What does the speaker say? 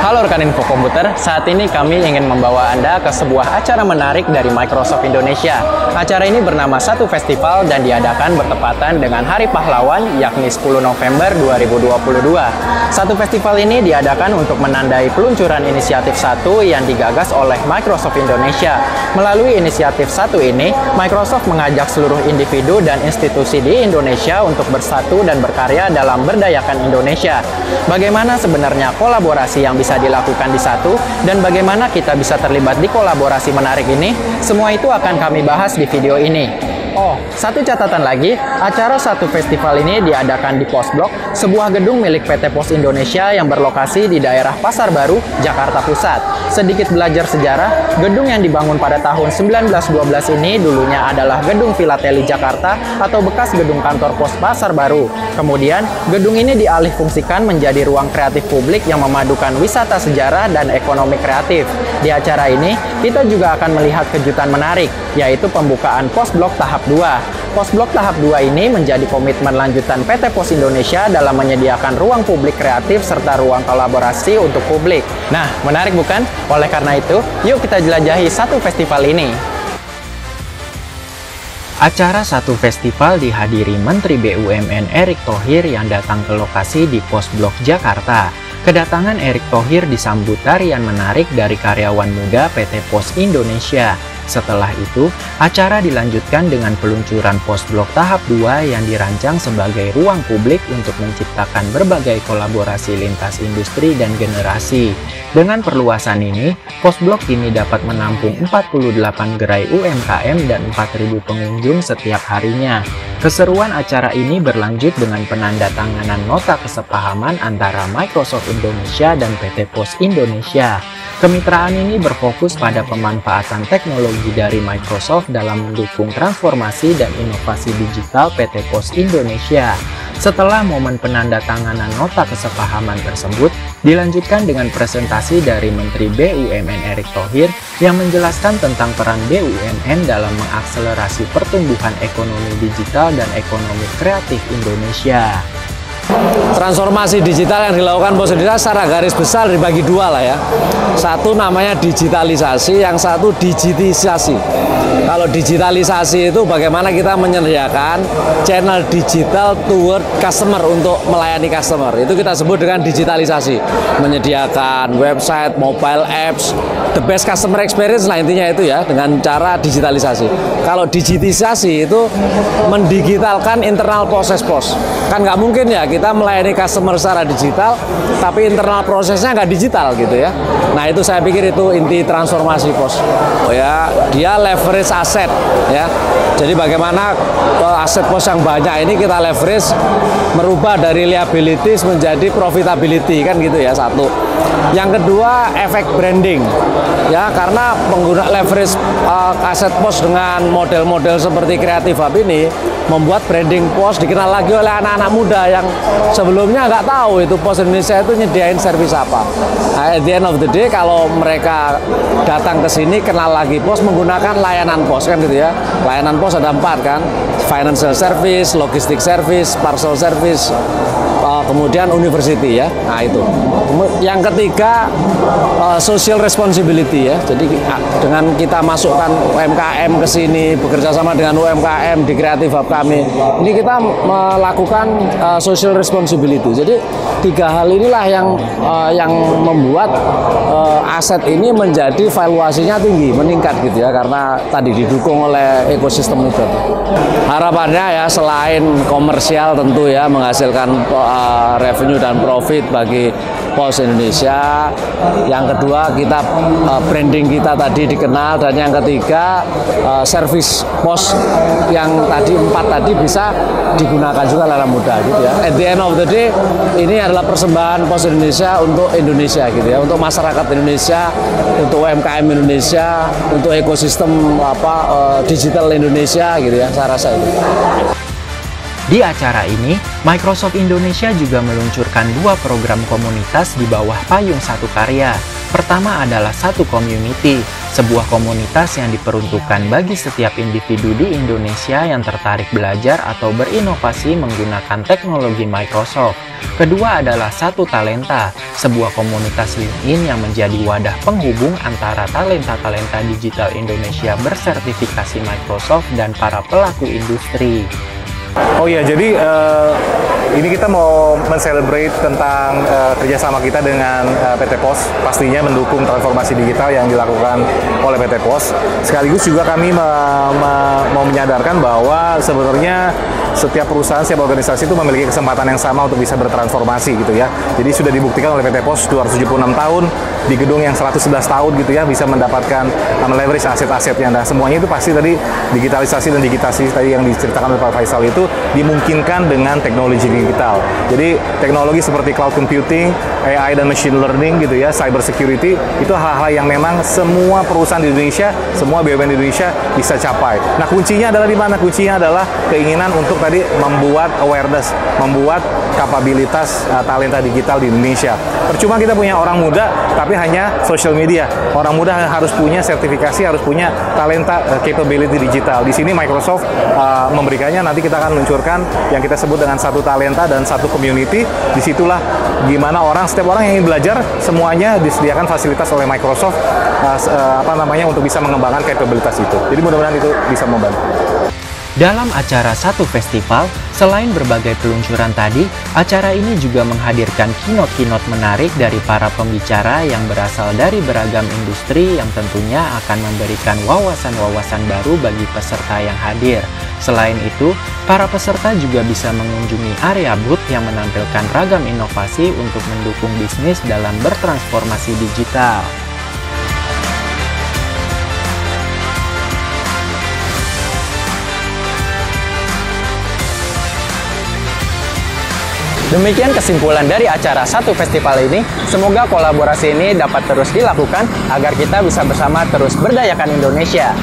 Halo rekan info komputer, saat ini kami ingin membawa Anda ke sebuah acara menarik dari Microsoft Indonesia. Acara ini bernama Satu Festival dan diadakan bertepatan dengan Hari Pahlawan, yakni 10 November 2022. Satu Festival ini diadakan untuk menandai peluncuran inisiatif Satu yang digagas oleh Microsoft Indonesia. Melalui inisiatif Satu ini, Microsoft mengajak seluruh individu dan institusi di Indonesia untuk bersatu dan berkarya dalam berdayakan Indonesia. Bagaimana sebenarnya kolaborasi yang bisa dilakukan di Satu dan bagaimana kita bisa terlibat di kolaborasi menarik ini? Semua itu akan kami bahas di video ini. Oh, satu catatan lagi, acara Satu Festival ini diadakan di Pos Blok, sebuah gedung milik PT Pos Indonesia yang berlokasi di daerah Pasar Baru, Jakarta Pusat. Sedikit belajar sejarah, gedung yang dibangun pada tahun 1912 ini dulunya adalah gedung Filateli Jakarta atau bekas gedung kantor Pos Pasar Baru. Kemudian, gedung ini dialihfungsikan menjadi ruang kreatif publik yang memadukan wisata sejarah dan ekonomi kreatif. Di acara ini, kita juga akan melihat kejutan menarik, yaitu pembukaan Pos Blok tahap 2. Pos Blok tahap 2 ini menjadi komitmen lanjutan PT Pos Indonesia dalam menyediakan ruang publik kreatif serta ruang kolaborasi untuk publik. Nah, menarik bukan? Oleh karena itu, yuk kita jelajahi Satu Festival ini. Acara Satu Festival dihadiri Menteri BUMN Erick Thohir yang datang ke lokasi di Pos Blok Jakarta. Kedatangan Erick Thohir disambut tarian menarik dari karyawan muda PT Pos Indonesia. Setelah itu, acara dilanjutkan dengan peluncuran Pos Blok tahap 2 yang dirancang sebagai ruang publik untuk menciptakan berbagai kolaborasi lintas industri dan generasi. Dengan perluasan ini, Pos Blok kini dapat menampung 48 gerai UMKM dan 4.000 pengunjung setiap harinya. Keseruan acara ini berlanjut dengan penandatanganan nota kesepahaman antara Microsoft Indonesia dan PT Pos Indonesia. Kemitraan ini berfokus pada pemanfaatan teknologi dari Microsoft dalam mendukung transformasi dan inovasi digital PT Pos Indonesia. Setelah momen penandatanganan nota kesepahaman tersebut, dilanjutkan dengan presentasi dari Menteri BUMN Erick Thohir yang menjelaskan tentang peran BUMN dalam mengakselerasi pertumbuhan ekonomi digital dan ekonomi kreatif Indonesia. Transformasi digital yang dilakukan Pos Indonesia secara garis besar dibagi dua lah ya. Satu namanya digitalisasi, yang satu digitisasi. Kalau digitalisasi itu bagaimana kita menyediakan channel digital toward customer untuk melayani customer. Itu kita sebut dengan digitalisasi. Menyediakan website, mobile apps, the best customer experience lah intinya itu ya, dengan cara digitalisasi. Kalau digitisasi itu mendigitalkan internal proses pos. Kan nggak mungkin ya kita melayani customer secara digital, tapi internal prosesnya nggak digital gitu ya. Nah itu saya pikir itu inti transformasi pos. Oh ya, dia leverage aset ya. Jadi bagaimana aset pos yang banyak ini kita leverage, merubah dari liabilities menjadi profitability kan gitu ya, satu. Yang kedua efek branding ya, karena pengguna leverage aset pos dengan model-model seperti Creative Hub ini membuat branding pos dikenal lagi oleh anak-anak muda yang sebelumnya nggak tahu itu Pos Indonesia itu nyediain servis apa. At the end of the day kalau mereka datang ke sini kenal lagi pos menggunakan layanan pos kan gitu ya. Layanan pos ada 4 kan, financial service, logistic service, parcel service, kemudian university ya. Nah itu. Yang ketiga social responsibility ya. Jadi dengan kita masukkan UMKM ke sini, bekerja sama dengan UMKM di Creative Hub kami, ini kita melakukan social responsibility. Jadi 3 hal inilah yang membuat aset ini menjadi valuasinya tinggi, meningkat gitu ya, karena tadi didukung oleh ekosistem itu. Harapannya ya selain komersial tentu ya menghasilkan revenue dan profit bagi Pos Indonesia. Yang kedua kita branding kita tadi dikenal, dan yang ketiga service pos yang tadi 4 tadi bisa digunakan juga oleh anak muda gitu ya. At the end of the day ini adalah persembahan Pos Indonesia untuk Indonesia gitu ya, untuk masyarakat Indonesia, untuk UMKM Indonesia, untuk ekosistem digital Indonesia gitu ya, saya rasa itu. Di acara ini, Microsoft Indonesia juga meluncurkan 2 program komunitas di bawah payung Satu Karya. Pertama adalah Satu Community, sebuah komunitas yang diperuntukkan bagi setiap individu di Indonesia yang tertarik belajar atau berinovasi menggunakan teknologi Microsoft. Kedua adalah Satu Talenta, sebuah komunitas LinkedIn yang menjadi wadah penghubung antara talenta-talenta digital Indonesia bersertifikasi Microsoft dan para pelaku industri. Oh iya, jadi ini kita mau men-celebrate tentang kerjasama kita dengan PT Pos, pastinya mendukung transformasi digital yang dilakukan oleh PT Pos. Sekaligus juga kami mau menyadarkan bahwa sebenarnya setiap perusahaan, setiap organisasi itu memiliki kesempatan yang sama untuk bisa bertransformasi gitu ya. Jadi sudah dibuktikan oleh PT Pos 276 tahun di gedung yang 111 tahun gitu ya, bisa mendapatkan leverage aset-asetnya. Nah, semuanya itu pasti tadi digitalisasi dan digitasi tadi yang diceritakan oleh Pak Faisal itu dimungkinkan dengan teknologi digital. Jadi teknologi seperti cloud computing, AI dan machine learning gitu ya, cyber security, itu hal-hal yang memang semua perusahaan di Indonesia, semua BUMN di Indonesia bisa capai. Nah, kuncinya adalah di mana? Kuncinya adalah keinginan untuk tadi membuat awareness, membuat kapabilitas talenta digital di Indonesia. Percuma kita punya orang muda, tapi hanya social media. Orang muda harus punya sertifikasi, harus punya talenta capability digital. Di sini Microsoft memberikannya, nanti kita akan luncurkan yang kita sebut dengan Satu Talenta dan Satu Community. Disitulah gimana setiap orang yang ingin belajar, semuanya disediakan fasilitas oleh Microsoft untuk bisa mengembangkan kapabilitas itu. Jadi mudah-mudahan itu bisa membantu. Dalam acara Satu Festival, selain berbagai peluncuran tadi, acara ini juga menghadirkan keynote-keynote menarik dari para pembicara yang berasal dari beragam industri yang tentunya akan memberikan wawasan-wawasan baru bagi peserta yang hadir. Selain itu, para peserta juga bisa mengunjungi area booth yang menampilkan ragam inovasi untuk mendukung bisnis dalam bertransformasi digital. Demikian kesimpulan dari acara Satu Festival ini. Semoga kolaborasi ini dapat terus dilakukan agar kita bisa bersama terus berdayakan Indonesia.